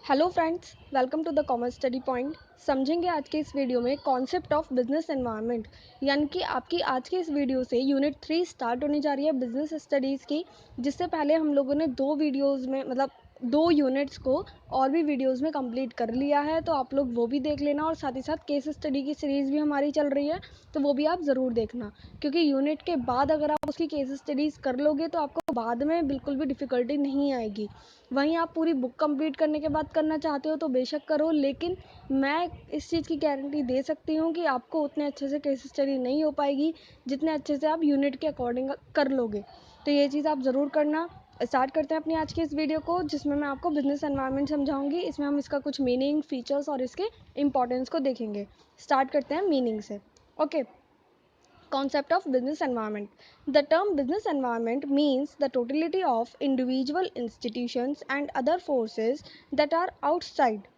Hello friends, welcome to the commerce study point. समझेंगे आज के इस वीडियो में कॉन्सेप्ट ऑफ बिजनेस एनवायरनमेंट। यानी कि आपकी आज के इस वीडियो से यूनिट 3 स्टार्ट होने जा रही है बिजनेस स्टडीज़ की। जिससे पहले हम लोगों ने दो वीडियोस में दो यूनिट्स को और भी वीडियोस में कंप्लीट कर लिया है, तो आप लोग वो भी देख लेना। और साथ ही साथ केस स्टडी की सीरीज़ भी हमारी चल रही है, तो वो भी आप ज़रूर देखना। क्योंकि यूनिट के बाद अगर आप उसकी केस स्टडीज़ कर लोगे तो आपको बाद में बिल्कुल भी डिफ़िकल्टी नहीं आएगी। वहीं आप पूरी बुक कंप्लीट करने के बाद करना चाहते हो तो बेशक करो, लेकिन मैं इस चीज़ की गारंटी दे सकती हूँ कि आपको उतने अच्छे से केस स्टडी नहीं हो पाएगी जितने अच्छे से आप यूनिट के अकॉर्डिंग कर लोगे। तो ये चीज़ आप ज़रूर करना। स्टार्ट करते हैं अपनी आज की इस वीडियो को, जिसमें मैं आपको बिजनेस एनवायरनमेंट समझाऊंगी। इसमें हम इसका कुछ मीनिंग, फीचर्स और इसके इंपॉर्टेंस को देखेंगे। स्टार्ट करते हैं मीनिंग से। Okay. Concept of business environment. The term business environment means the totality of individual institutions and other forces that are outside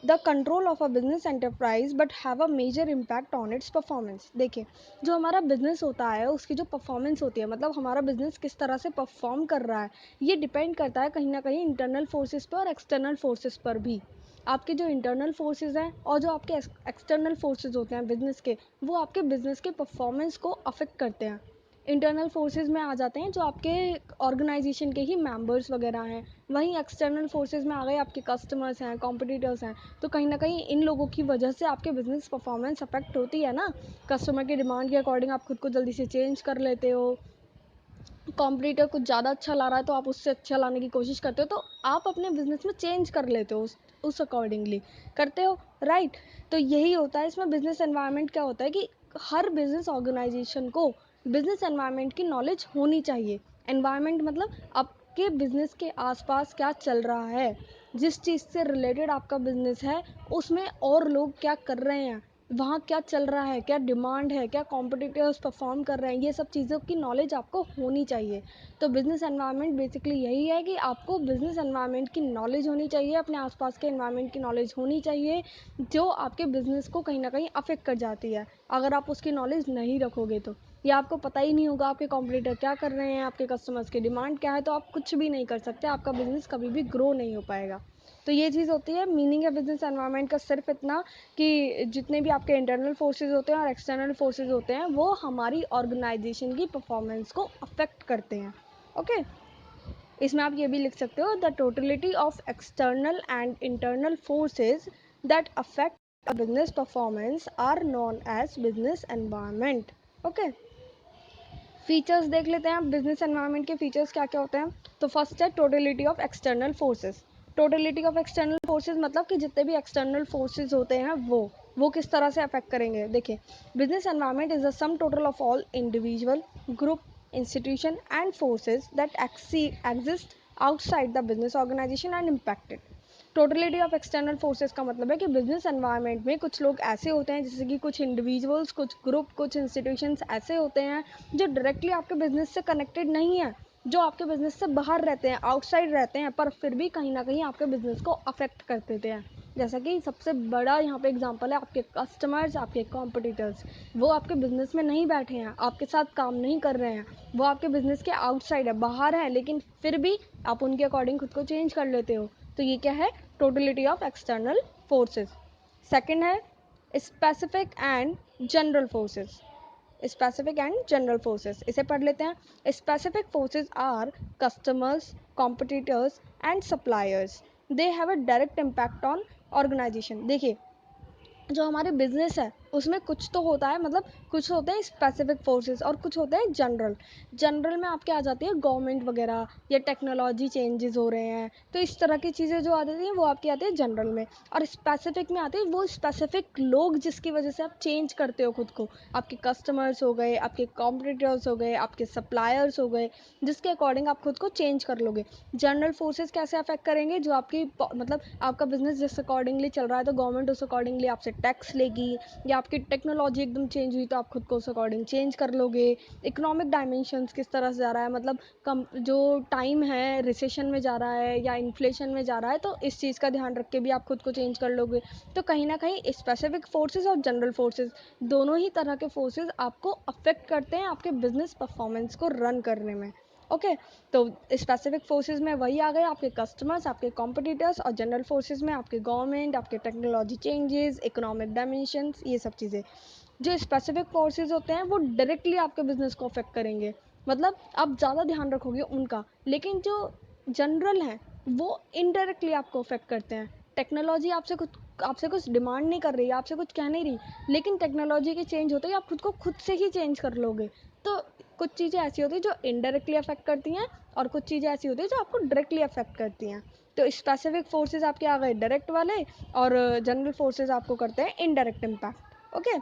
the control of a business enterprise but have a major impact on its performance। देखिए, जो हमारा business होता है उसकी जो performance होती है, मतलब हमारा बिजनेस किस तरह से परफॉर्म कर रहा है, ये डिपेंड करता है कहीं ना कहीं इंटरनल फोर्सेस पर और एक्सटर्नल फोर्सेस पर भी। आपके जो इंटरनल फोर्सेस हैं और जो आपके एक्सटर्नल फोर्सेस होते हैं बिजनेस के, वो आपके बिजनेस के परफॉर्मेंस को अफेक्ट करते हैं। इंटरनल फोर्सेस में आ जाते हैं जो आपके ऑर्गेनाइजेशन के ही मेंबर्स वगैरह हैं। वहीं एक्सटर्नल फोर्सेस में आ गए आपके कस्टमर्स हैं, कॉम्पिटिटर्स हैं। तो कहीं ना कहीं इन लोगों की वजह से आपके बिजनेस परफॉर्मेंस अफेक्ट होती है ना। कस्टमर की डिमांड के अकॉर्डिंग आप खुद को जल्दी से चेंज कर लेते हो। कॉम्पिटिटर कुछ ज़्यादा अच्छा ला रहा है तो आप उससे अच्छा लाने की कोशिश करते हो, तो आप अपने बिजनेस में चेंज कर लेते हो उस अकॉर्डिंगली करते हो, राइट। तो यही होता है इसमें। बिजनेस एनवायरनमेंट क्या होता है कि हर बिजनेस ऑर्गेनाइजेशन को बिजनेस एनवायरनमेंट की नॉलेज होनी चाहिए। एनवायरनमेंट मतलब आपके बिजनेस के आसपास क्या चल रहा है, जिस चीज़ से रिलेटेड आपका बिजनेस है उसमें और लोग क्या कर रहे हैं, वहाँ क्या चल रहा है, क्या डिमांड है, क्या कॉम्पिटिटर्स परफॉर्म कर रहे हैं, ये सब चीज़ों की नॉलेज आपको होनी चाहिए। तो बिज़नेस एनवायरनमेंट बेसिकली यही है कि आपको बिज़नेस एनवायरनमेंट की नॉलेज होनी चाहिए, अपने आसपास के एनवायरनमेंट की नॉलेज होनी चाहिए, जो आपके बिज़नेस को कहीं ना कहीं अफेक्ट कर जाती है। अगर आप उसकी नॉलेज नहीं रखोगे तो या आपको पता ही नहीं होगा आपके कॉम्पिटिटर क्या कर रहे हैं, आपके कस्टमर्स की डिमांड क्या है, तो आप कुछ भी नहीं कर सकते, आपका बिज़नेस कभी भी ग्रो नहीं हो पाएगा। तो ये चीज़ होती है। मीनिंग है बिजनेस एनवायरनमेंट का सिर्फ इतना कि जितने भी आपके इंटरनल फोर्सेस होते हैं और एक्सटर्नल फोर्सेस होते हैं वो हमारी ऑर्गेनाइजेशन की परफॉर्मेंस को अफेक्ट करते हैं। ओके। इसमें आप ये भी लिख सकते हो, the totality of external and internal forces that affect business performance are known as business environment. Okay. Features देख लेते हैं। बिजनेस एनवायरनमेंट के फीचर्स क्या क्या होते हैं। तो फर्स्ट है totality of external forces. Totality of external forces मतलब कि जितने भी एक्सटर्नल फोर्सेस होते हैं वो किस तरह से अफेक्ट करेंगे। देखिए, business environment is the sum total of all individual, group, institution and forces that exist outside the business organisation and impacted. Totality of external forces का मतलब है कि बिजनेस एनवायरनमेंट में कुछ लोग ऐसे होते हैं, जैसे कि कुछ इंडिविजुअल्स, कुछ ग्रुप, कुछ इंस्टीट्यूशंस ऐसे होते हैं जो डायरेक्टली आपके बिजनेस से कनेक्टेड नहीं है, जो आपके बिजनेस से बाहर रहते हैं, आउटसाइड रहते हैं, पर फिर भी कहीं ना कहीं आपके बिजनेस को अफेक्ट कर देते हैं। जैसा कि सबसे बड़ा यहाँ पे एग्जांपल है आपके कस्टमर्स, आपके कॉम्पिटिटर्स। वो आपके बिजनेस में नहीं बैठे हैं, आपके साथ काम नहीं कर रहे हैं, वो आपके बिजनेस के आउटसाइड है, बाहर है, लेकिन फिर भी आप उनके अकॉर्डिंग खुद को चेंज कर लेते हो। तो ये क्या है, totality of external forces. Second है specific and general forces. Specific and general forces, इसे पढ़ लेते हैं। Specific forces are customers, competitors and suppliers. They have a direct impact on organisation. देखिए, जो हमारे बिजनेस है उसमें कुछ तो होता है, मतलब कुछ होते हैं स्पेसिफिक फोर्सेस और कुछ होते हैं जनरल। जनरल में आपके आ जाती है गवर्नमेंट वगैरह या टेक्नोलॉजी चेंजेस हो रहे हैं, तो इस तरह की चीज़ें जो आती हैं वो आपकी आती है जनरल में। और स्पेसिफिक में आते हैं वो स्पेसिफिक लोग जिसकी वजह से आप चेंज करते हो खुद को। आपके कस्टमर्स हो गए, आपके कॉम्पिटिटर्स हो गए, आपके सप्लायर्स हो गए, जिसके अकॉर्डिंग आप खुद को चेंज कर लोगे। जनरल फोर्सेस कैसे अफेक्ट करेंगे, जो आपकी मतलब आपका बिजनेस जिस अकॉर्डिंगली चल रहा है तो गवर्नमेंट उस अकॉर्डिंगली आपसे टैक्स लेगी, या आपकी टेक्नोलॉजी एकदम चेंज हुई तो आप खुद को उस अकॉर्डिंग चेंज कर लोगे। इकोनॉमिक डायमेंशंस किस तरह से जा रहा है, मतलब कम जो टाइम है रिसेशन में जा रहा है या इन्फ्लेशन में जा रहा है, तो इस चीज़ का ध्यान रख के भी आप खुद को चेंज कर लोगे। तो कहीं ना कहीं स्पेसिफिक फोर्सेस और जनरल फोर्सेस, दोनों ही तरह के फोर्सेस आपको अफेक्ट करते हैं आपके बिजनेस परफॉर्मेंस को रन करने में। ओके, तो स्पेसिफिक फोर्सेस में वही आ गए आपके कस्टमर्स, आपके कॉम्पिटिटर्स, और जनरल फोर्सेस में आपके गवर्नमेंट, आपके टेक्नोलॉजी चेंजेस, इकोनॉमिक डायमेंशंस, ये सब चीज़ें। जो स्पेसिफिक फोर्सेस होते हैं वो डायरेक्टली आपके बिजनेस को अफेक्ट करेंगे, मतलब आप ज़्यादा ध्यान रखोगे उनका, लेकिन जो जनरल हैं वो इनडायरेक्टली आपको अफेक्ट करते हैं। टेक्नोलॉजी आपसे कुछ डिमांड नहीं कर रही है, आपसे कुछ कह नहीं रही, लेकिन टेक्नोलॉजी के चेंज होते ही आप खुद से ही चेंज कर लोगे। तो कुछ चीज़ें ऐसी होती हैं जो इनडायरेक्टली अफेक्ट करती हैं, और कुछ चीज़ें ऐसी होती हैं जो आपको डायरेक्टली अफेक्ट करती हैं। तो स्पेसिफिक फोर्सेस आपके आ गए डायरेक्ट वाले, और जनरल फोर्सेस आपको करते हैं इनडायरेक्ट इम्पैक्ट। ओके,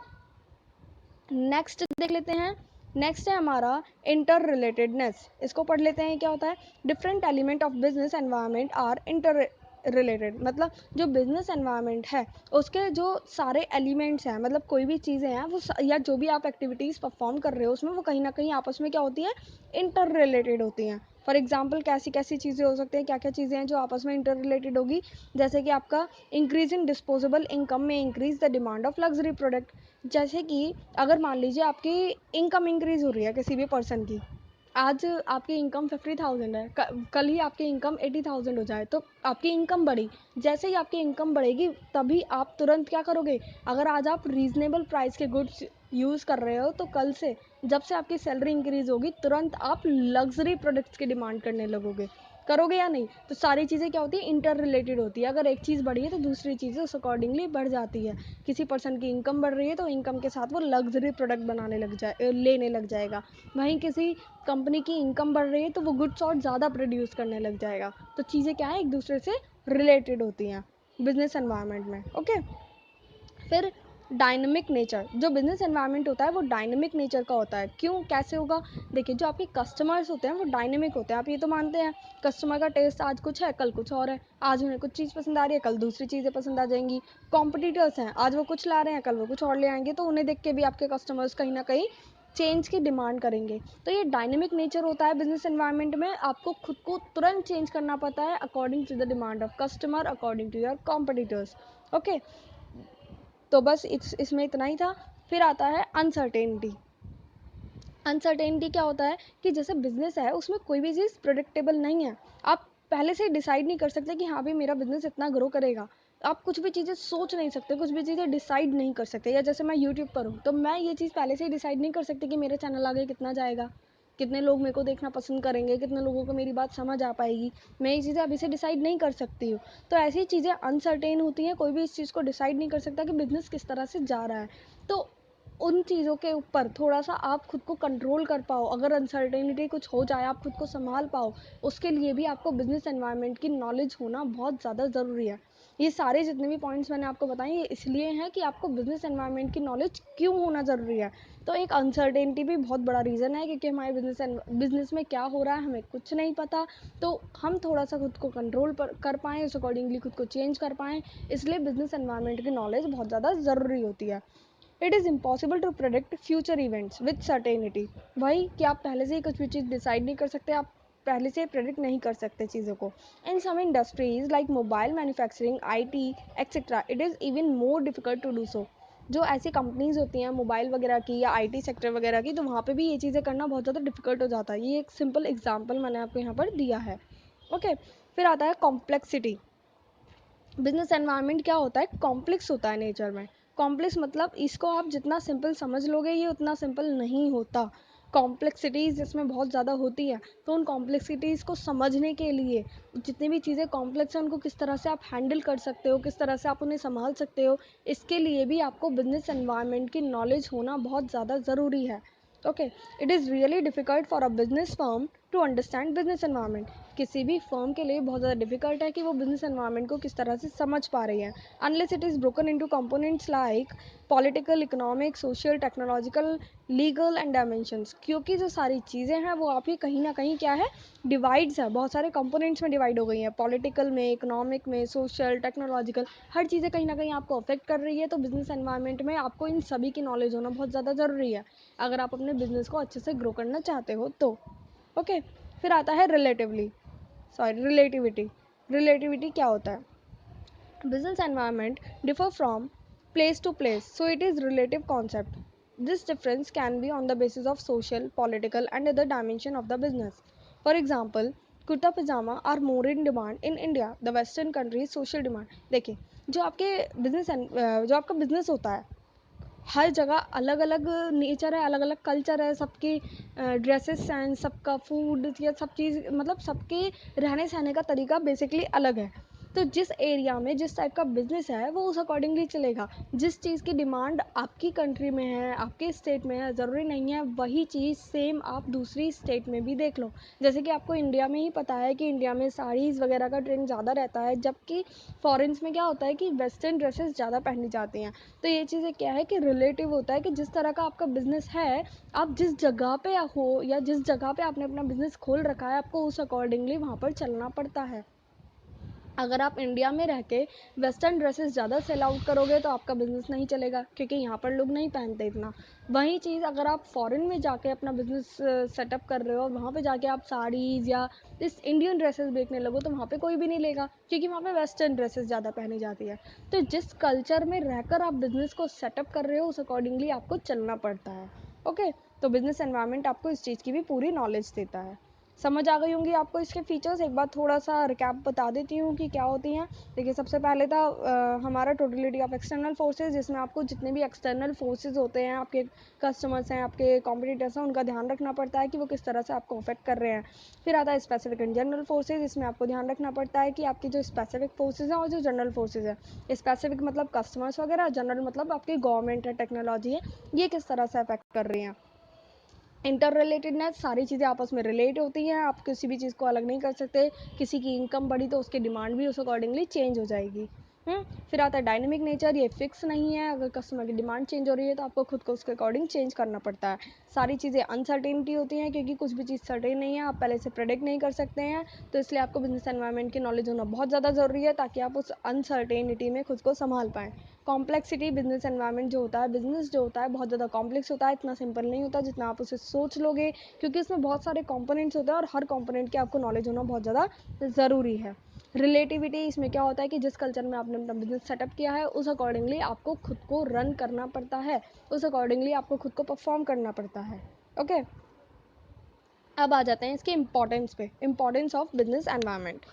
नेक्स्ट देख लेते हैं। नेक्स्ट है हमारा इंटर रिलेटेडनेस। इसको पढ़ लेते हैं, क्या होता है। Different element of business environment are interrelated, मतलब जो बिजनेस एनवायरनमेंट है उसके जो सारे एलिमेंट्स हैं, मतलब कोई भी चीज़ें हैं वो या जो भी आप एक्टिविटीज़ परफॉर्म कर रहे हो उसमें वो कहीं ना कहीं आपस में क्या होती हैं, इंटर रिलेटेड होती हैं। फॉर एग्जाम्पल कैसी कैसी चीज़ें हो सकती हैं, क्या क्या चीज़ें हैं जो आपस में इंटर रिलेटेड होगी, जैसे कि आपका इंक्रीज इन डिस्पोजेबल इनकम में increase the demand of luxury product. जैसे कि अगर मान लीजिए आपकी इनकम इंक्रीज हो रही है किसी भी पर्सन की, आज आपकी इनकम 50,000 है, कल ही आपकी इनकम 80,000 हो जाए, तो आपकी इनकम बढ़ी। जैसे ही आपकी इनकम बढ़ेगी तभी आप तुरंत क्या करोगे, अगर आज आप रीजनेबल प्राइस के गुड्स यूज़ कर रहे हो, तो कल से जब से आपकी सैलरी इंक्रीज होगी तुरंत आप लग्जरी प्रोडक्ट्स की डिमांड करने लगोगे। करोगे या नहीं। तो सारी चीज़ें क्या होती है, इंटर रिलेटेड होती है। अगर एक चीज़ बढ़ी है तो दूसरी चीज़ें उस अकॉर्डिंगली बढ़ जाती है। किसी पर्सन की इनकम बढ़ रही है तो इनकम के साथ वो लग्जरी प्रोडक्ट लेने लग जाएगा। वहीं किसी कंपनी की इनकम बढ़ रही है तो वो गुड्स और ज़्यादा प्रोड्यूस करने लग जाएगा। तो चीज़ें क्या है, एक दूसरे से रिलेटेड होती हैं बिजनेस एनवायरनमेंट में। ओके, फिर डायनेमिक नेचर। जो बिजनेस एनवायरनमेंट होता है वो डायनेमिक नेचर का होता है। क्यों, कैसे होगा। देखिए, जो आपके कस्टमर्स होते हैं वो डायनेमिक होते हैं, आप ये तो मानते हैं। कस्टमर का टेस्ट आज कुछ है, कल कुछ और है। आज उन्हें कुछ चीज़ पसंद आ रही है, कल दूसरी चीज़ें पसंद आ जाएंगी। कॉम्पिटिटर्स हैं, आज वो कुछ ला रहे हैं, कल वो कुछ और ले आएंगे, तो उन्हें देख के भी आपके कस्टमर्स कहीं ना कहीं चेंज की डिमांड करेंगे। तो ये डायनेमिक नेचर होता है बिजनेस एनवायरनमेंट में। आपको खुद को तुरंत चेंज करना पड़ता है according to the demand of customer, according to your competitors. Okay, तो बस इसमें इतना ही था। फिर आता है अनसर्टेनिटी। अनसर्टेनिटी क्या होता है कि जैसे बिजनेस है उसमें कोई भी चीज़ प्रोडिक्टेबल नहीं है। आप पहले से डिसाइड नहीं कर सकते कि हाँ भाई मेरा बिजनेस इतना ग्रो करेगा। आप कुछ भी चीज़ें सोच नहीं सकते, कुछ भी चीज़ें डिसाइड नहीं कर सकते। या जैसे मैं यूट्यूब पर हूँ तो मैं ये चीज़ पहले से ही डिसाइड नहीं कर सकती कि मेरा चैनल आगे कितना जाएगा, कितने लोग मेरे को देखना पसंद करेंगे, कितने लोगों को मेरी बात समझ आ पाएगी। मैं ये चीज़ें अभी से डिसाइड नहीं कर सकती हूँ। तो ऐसी चीज़ें अनसर्टेन होती हैं, कोई भी इस चीज़ को डिसाइड नहीं कर सकता कि बिजनेस किस तरह से जा रहा है। तो उन चीज़ों के ऊपर थोड़ा सा आप खुद को कंट्रोल कर पाओ, अगर अनसर्टेनिटी कुछ हो जाए आप खुद को संभाल पाओ, उसके लिए भी आपको बिजनेस एनवायरनमेंट की नॉलेज होना बहुत ज़्यादा ज़रूरी है। ये सारे जितने भी पॉइंट्स मैंने आपको बताए ये इसलिए हैं कि आपको बिजनेस एनवायरनमेंट की नॉलेज क्यों होना ज़रूरी है। तो एक अनसर्टेनिटी भी बहुत बड़ा रीज़न है, क्योंकि हमारे बिजनेस में क्या हो रहा है हमें कुछ नहीं पता। तो हम थोड़ा सा खुद को कंट्रोल कर पाएँ, उस अकॉर्डिंगली खुद को चेंज कर पाएँ, इसलिए बिजनेस एनवायरनमेंट की नॉलेज बहुत ज़्यादा ज़रूरी होती है। It is impossible to predict future events with certainty. वही कि आप पहले से ही कुछ भी चीज़ डिसाइड नहीं कर सकते, आप पहले से प्रेडिक्ट नहीं कर सकते चीज़ों को। In some industries like mobile manufacturing, IT etcetera, it is even more difficult to do so. जो ऐसी कंपनीज होती हैं मोबाइल वगैरह की या IT सेक्टर वगैरह की, तो वहाँ पे भी ये चीज़ें करना बहुत ज़्यादा डिफिकल्ट हो जाता है। ये एक सिंपल एग्जाम्पल मैंने आपको यहाँ पर दिया है। ओके, फिर आता है कॉम्प्लेक्सिटी। बिजनेस एनवायरनमेंट क्या होता है, कॉम्प्लेक्स होता है नेचर में। कॉम्प्लेक्स मतलब इसको आप जितना सिंपल समझ लोगे ये उतना सिंपल नहीं होता। कॉम्प्लेक्सिटीज़ इसमें बहुत ज़्यादा होती है। तो उन कॉम्प्लेक्सिटीज़ को समझने के लिए, जितनी भी चीज़ें कॉम्प्लेक्स हैं उनको किस तरह से आप हैंडल कर सकते हो, किस तरह से आप उन्हें संभाल सकते हो, इसके लिए भी आपको बिजनेस एनवायरनमेंट की नॉलेज होना बहुत ज़्यादा ज़रूरी है। Okay, it is really difficult for a business firm to understand business environment. किसी भी फर्म के लिए बहुत ज़्यादा डिफिकल्ट है कि वो बिजनेस एनवायरनमेंट को किस तरह से समझ पा रही है, unless it is broken into components like political, economic, social, technological, legal and dimensions. क्योंकि जो सारी चीज़ें हैं वो आपकी कहीं ना कहीं क्या है, डिवाइड्स है, बहुत सारे कंपोनेंट्स में डिवाइड हो गई हैं, पॉलिटिकल में, इकोनॉमिक में, सोशल, टेक्नोलॉजिकल, हर चीज़ें कहीं ना कहीं आपको अफेक्ट कर रही है। तो बिजनेस एनवायरनमेंट में आपको इन सभी की नॉलेज होना बहुत ज़्यादा ज़रूरी है अगर आप अपने बिजनेस को अच्छे से ग्रो करना चाहते हो तो। ओके, फिर आता है रिलेटिविटी। रिलेटिविटी क्या होता है, business environment differ from place to place, so it is relative concept. This difference can be on the basis of social, political and other dimension of the business. For example kurta pyjama are more in demand in India, the western countries social demand. देखिए, जो आपका business होता है, हर जगह अलग अलग nature है, अलग अलग कल्चर है, सबकी ड्रेसेस सेंस, सबका फूड या सब चीज़, मतलब सबके रहने सहने का तरीका बेसिकली अलग है। तो जिस एरिया में जिस टाइप का बिजनेस है वो उस अकॉर्डिंगली चलेगा। जिस चीज़ की डिमांड आपकी कंट्री में है, आपके स्टेट में है, ज़रूरी नहीं है वही चीज़ सेम आप दूसरी स्टेट में भी देख लो। जैसे कि आपको इंडिया में ही पता है कि इंडिया में साड़ीज़ वगैरह का ट्रेंड ज़्यादा रहता है, जबकि फॉरेन्स में क्या होता है कि वेस्टर्न ड्रेसेस ज़्यादा पहनी जाती हैं। तो ये चीज़ें क्या है कि रिलेटिव होता है कि जिस तरह का आपका बिजनेस है, आप जिस जगह पे हो या जिस जगह पे आपने अपना बिजनेस खोल रखा है, आपको उस अकॉर्डिंगली वहाँ पर चलना पड़ता है। अगर आप इंडिया में रह के वेस्टर्न ड्रेसेस ज़्यादा सेल आउट करोगे तो आपका बिजनेस नहीं चलेगा, क्योंकि यहाँ पर लोग नहीं पहनते इतना। वही चीज़ अगर आप फॉरेन में जाके अपना बिजनेस सेटअप कर रहे हो और वहाँ पे जाके आप साड़ीज़ या इस इंडियन ड्रेसेस बेचने लगो, तो वहाँ पे कोई भी नहीं लेगा, क्योंकि वहाँ पे वेस्टर्न ड्रेसेस ज़्यादा पहनी जाती है। तो जिस कल्चर में रहकर आप बिजनेस को सेटअप कर रहे हो उस अकॉर्डिंगली आपको चलना पड़ता है। ओके, तो बिजनेस एनवायरनमेंट आपको इस चीज़ की भी पूरी नॉलेज देता है। समझ आ गई होंगी आपको इसके फीचर्स। एक बार थोड़ा सा रिकैप बता देती हूँ कि क्या होती हैं। देखिए, सबसे पहले था हमारा टोटलिटी ऑफ एक्सटर्नल फोर्सेज, जिसमें आपको जितने भी एक्सटर्नल फोर्सेज होते हैं, आपके कस्टमर्स हैं, आपके कॉम्पिटिटर्स हैं, उनका ध्यान रखना पड़ता है कि वो किस तरह से आपको अफेक्ट कर रहे हैं। फिर आता है स्पेसिफिक एंड जनरल फोर्सेज, इसमें आपको ध्यान रखना पड़ता है कि आपकी जो स्पेसिफिक फोर्सेज हैं और जो जनरल फोर्सेज है, स्पेसिफिक मतलब कस्टमर्स वगैरह, जनरल मतलब आपकी गवर्नमेंट है, टेक्नोलॉजी है, ये किस तरह से अफेक्ट कर रही हैं। इंटर रिलेटेडनेस, सारी चीज़ें आपस में रिलेट होती हैं, आप किसी भी चीज़ को अलग नहीं कर सकते। किसी की इनकम बढ़ी तो उसकी डिमांड भी उस अकॉर्डिंगली चेंज हो जाएगी। फिर आता है डायनेमिक नेचर, ये फिक्स नहीं है, अगर कस्टमर की डिमांड चेंज हो रही है तो आपको खुद को उसके अकॉर्डिंग चेंज करना पड़ता है। सारी चीज़ें अनसर्टेनिटी होती हैं, क्योंकि कुछ भी चीज़ सर्टेन नहीं है, आप पहले से प्रेडिक्ट नहीं कर सकते हैं। तो इसलिए आपको बिजनेस एनवायरनमेंट की नॉलेज होना बहुत ज़्यादा ज़रूरी है, ताकि आप उस अनसर्टेनिटी में खुद को संभाल पाएँ। कॉम्प्लेक्सिटी, बिजनेस एनवायरनमेंट जो होता है, बिजनेस जो होता है बहुत ज़्यादा कॉम्प्लेक्स होता है, इतना सिंपल नहीं होता जितना आप उसे सोच लोगे, क्योंकि इसमें बहुत सारे कंपोनेंट्स होते हैं और हर कंपोनेंट की आपको नॉलेज होना बहुत ज़्यादा ज़रूरी है। रिलेटिविटी, इसमें क्या होता है कि जिस कल्चर में आपने अपना बिजनेस सेटअप किया है उस अकॉर्डिंगली आपको खुद को रन करना पड़ता है, उस अकॉर्डिंगली आपको खुद को परफॉर्म करना पड़ता है। ओके, अब आ जाते हैं इसके इम्पोर्टेंस पे, इम्पोर्टेंस ऑफ बिजनेस एनवायरनमेंट।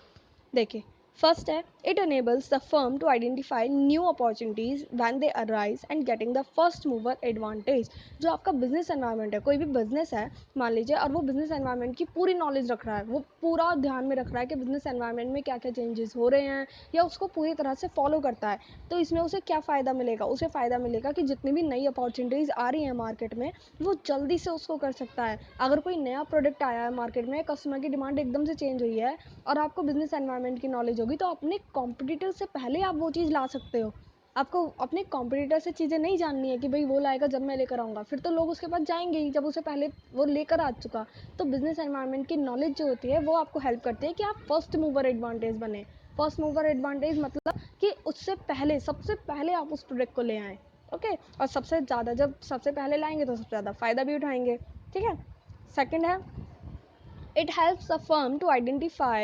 देखिए, फर्स्ट है, it enables the firm to identify new opportunities when they arise and getting the first mover advantage. जो आपका बिजनेस एनवायरनमेंट है, कोई भी बिजनेस है मान लीजिए, और वो बिजनेस एनवायरनमेंट की पूरी नॉलेज रख रहा है, वो पूरा ध्यान में रख रहा है कि बिजनेस एनवायरनमेंट में क्या क्या चेंजेस हो रहे हैं, या उसको पूरी तरह से फॉलो करता है, तो इसमें उसे क्या फ़ायदा मिलेगा? उसे फ़ायदा मिलेगा कि जितनी भी नई अपॉर्चुनिटीज़ आ रही हैं मार्केट में, वो जल्दी से उसको कर सकता है। अगर कोई नया प्रोडक्ट आया है मार्केट में, कस्टमर की डिमांड एकदम से चेंज हुई है और आपको बिजनेस एनवायरनमेंट की नॉलेज होगी, तो अपने कॉम्पिटिटर से पहले आप वो चीज़ ला सकते हो। आपको अपने कॉम्पिटिटर से चीज़ें नहीं जाननी है कि भाई वो लाएगा जब मैं लेकर आऊँगा, फिर तो लोग उसके पास जाएंगे ही जब उसे पहले वो लेकर आ चुका। तो बिजनेस एनवायरनमेंट की नॉलेज जो होती है वो आपको हेल्प करती है कि आप फर्स्ट मूवर एडवांटेज बने। फर्स्ट मूवर एडवांटेज मतलब कि उससे पहले, सबसे पहले आप उस प्रोडक्ट को ले आएँ। ओके, और सबसे ज़्यादा जब सबसे पहले लाएंगे तो सबसे ज़्यादा फ़ायदा भी उठाएंगे। ठीक है, सेकंड है, it helps the firm to identify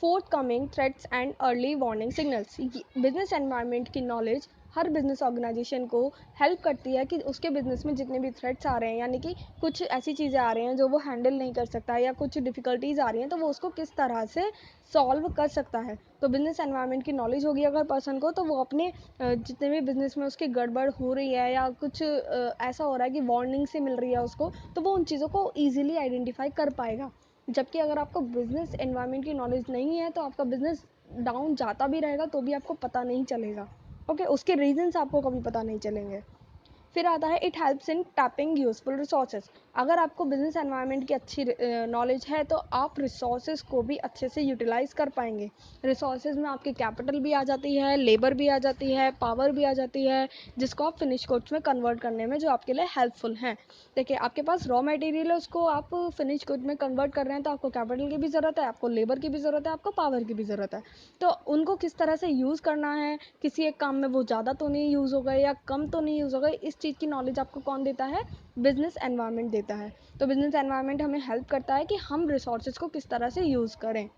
forthcoming threats and early warning signals. Business environment की नॉलेज हर बिजनेस ऑर्गेनाइजेशन को हेल्प करती है कि उसके बिजनेस में जितने भी थ्रेट्स आ रहे हैं, यानी कि कुछ ऐसी चीज़ें आ रही हैं जो वो हैंडल नहीं कर सकता, या कुछ डिफ़िकल्टीज़ आ रही हैं, तो वो उसको किस तरह से सॉल्व कर सकता है। तो बिजनेस एनवायरनमेंट की नॉलेज होगी अगर पर्सन को, तो वो अपने जितने भी बिजनेस में उसकी गड़बड़ हो रही है या कुछ ऐसा हो रहा है कि वार्निंग से मिल रही है उसको, तो वो उन चीज़ों को ईजिली आइडेंटिफाई कर पाएगा। जबकि अगर आपको बिजनेस एनवायरनमेंट की नॉलेज नहीं है तो आपका बिजनेस डाउन जाता भी रहेगा तो भी आपको पता नहीं चलेगा। ओके, उसके रीजंस आपको कभी पता नहीं चलेंगे। फिर आता है, it helps in tapping useful resources. अगर आपको बिजनेस एनवायरनमेंट की अच्छी नॉलेज है तो आप रिसोर्सेज को भी अच्छे से यूटिलाइज कर पाएंगे। रिसोर्सेज में आपकी कैपिटल भी आ जाती है, लेबर भी आ जाती है, पावर भी आ जाती है, जिसको आप फिनिश गुड्स में कन्वर्ट करने में जो आपके लिए हेल्पफुल हैं। देखिए, आपके पास रॉ मटेरियल है, उसको आप फिनिश गुड में कन्वर्ट कर रहे हैं, तो आपको कैपिटल की भी ज़रूरत है, आपको लेबर की भी ज़रूरत है, आपको पावर की भी ज़रूरत है। तो उनको किस तरह से यूज़ करना है, किसी एक काम में वो ज़्यादा तो नहीं यूज़ हो गए या कम तो नहीं यूज़ हो गए, इस चीज़ की नॉलेज आपको कौन देता है? बिजनेस एनवायरनमेंट देता है। तो बिजनेस एनवायरनमेंट हमें हेल्प करता है कि हम रिसोर्सेज को किस तरह से यूज़ करें।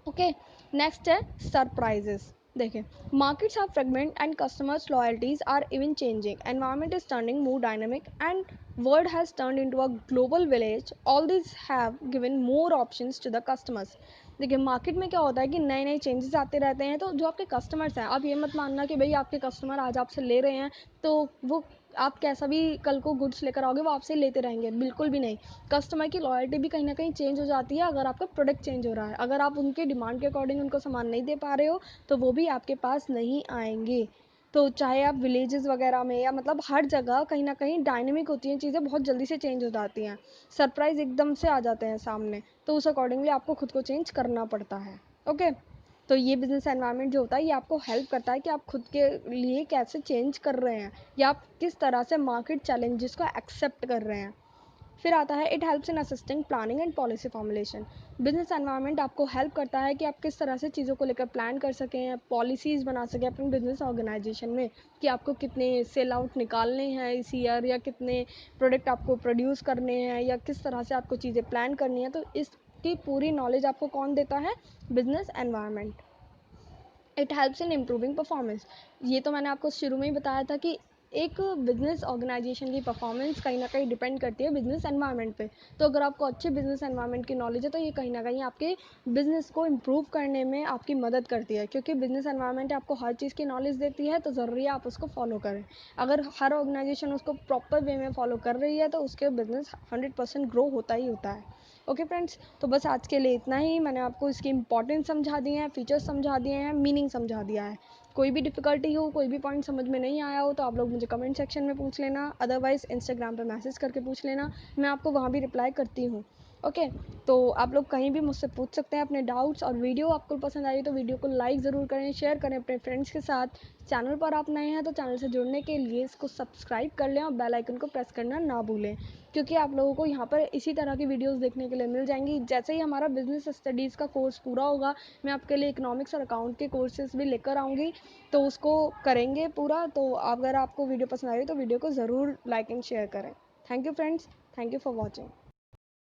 ओके, नेक्स्ट है सरप्राइजेस। देखिए, markets are fragment and customers' loyalties are even changing. Environment is turning more dynamic and world has turned into a global village. All these have given more options to the customers. देखिए, market में क्या होता है कि नए नए changes आते रहते हैं, तो जो आपके कस्टमर्स हैं, आप ये मत मानना कि भाई आपके कस्टमर आज आपसे ले रहे हैं तो वो आप कैसा भी कल को गुड्स लेकर आओगे वो आपसे लेते रहेंगे, बिल्कुल भी नहीं। कस्टमर की लॉयल्टी भी कहीं ना कहीं चेंज हो जाती है अगर आपका प्रोडक्ट चेंज हो रहा है। अगर आप उनके डिमांड के अकॉर्डिंग उनको सामान नहीं दे पा रहे हो तो वो भी आपके पास नहीं आएंगे। तो चाहे आप विलेजेस वगैरह में या मतलब हर जगह कहीं ना कहीं डायनेमिक होती हैं चीज़ें, बहुत जल्दी से चेंज हो जाती हैं, सरप्राइज एकदम से आ जाते हैं सामने, तो उस अकॉर्डिंगली आपको खुद को चेंज करना पड़ता है। ओके, तो ये बिजनेस एनवायरनमेंट जो होता है ये आपको हेल्प करता है कि आप खुद के लिए कैसे चेंज कर रहे हैं या आप किस तरह से मार्केट चैलेंजेस को एक्सेप्ट कर रहे हैं। फिर आता है it helps in assisting planning and policy formulation. Business environment आपको हेल्प करता है कि आप किस तरह से चीज़ों को लेकर प्लान कर सकें, पॉलिसीज़ बना सकें अपने बिजनेस ऑर्गेनाइजेशन में, कि आपको कितने सेल आउट निकालने हैं इस ईयर या कितने प्रोडक्ट आपको प्रोड्यूस करने हैं या किस तरह से आपको चीज़ें प्लान करनी है। तो इसकी पूरी नॉलेज आपको कौन देता है? Business environment. It helps in improving performance. ये तो मैंने आपको शुरू में ही बताया था कि एक बिजनेस ऑर्गेनाइजेशन की परफॉर्मेंस कहीं ना कहीं डिपेंड करती है बिजनेस एनवायरनमेंट पे। तो अगर आपको अच्छे बिजनेस एनवायरनमेंट की नॉलेज है तो ये कहीं ना कहीं आपके बिजनेस को इम्प्रूव करने में आपकी मदद करती है, क्योंकि बिजनेस एनवायरनमेंट आपको हर चीज़ की नॉलेज देती है, तो ज़रूरी है आप उसको फॉलो करें। अगर हर ऑर्गेनाइजेशन उसको प्रॉपर वे में फॉलो कर रही है तो उसके बिजनेस 100% ग्रो होता ही होता है। ओके फ्रेंड्स, तो बस आज के लिए इतना ही। मैंने आपको इसकी इंपॉर्टेंस समझा दिए हैं, फीचर्स समझा दिए हैं, मीनिंग समझा दिया है। कोई भी डिफ़िकल्टी हो, कोई भी पॉइंट समझ में नहीं आया हो तो आप लोग मुझे कमेंट सेक्शन में पूछ लेना, अदरवाइज़ इंस्टाग्राम पे मैसेज करके पूछ लेना, मैं आपको वहाँ भी रिप्लाई करती हूँ। ओके, तो आप लोग कहीं भी मुझसे पूछ सकते हैं अपने डाउट्स। और वीडियो आपको पसंद आई तो वीडियो को लाइक ज़रूर करें, शेयर करें अपने फ्रेंड्स के साथ। चैनल पर आप नए हैं तो चैनल से जुड़ने के लिए इसको सब्सक्राइब कर लें और बेल आइकन को प्रेस करना ना भूलें, क्योंकि आप लोगों को यहाँ पर इसी तरह की वीडियोस देखने के लिए मिल जाएंगी। जैसे ही हमारा बिजनेस स्टडीज़ का कोर्स पूरा होगा मैं आपके लिए इकोनॉमिक्स और अकाउंट के कोर्सेज भी लेकर आऊँगी, तो उसको करेंगे पूरा। तो अगर आपको वीडियो पसंद आई तो वीडियो को ज़रूर लाइक एंड शेयर करें। Thank you friends, thank you for watching.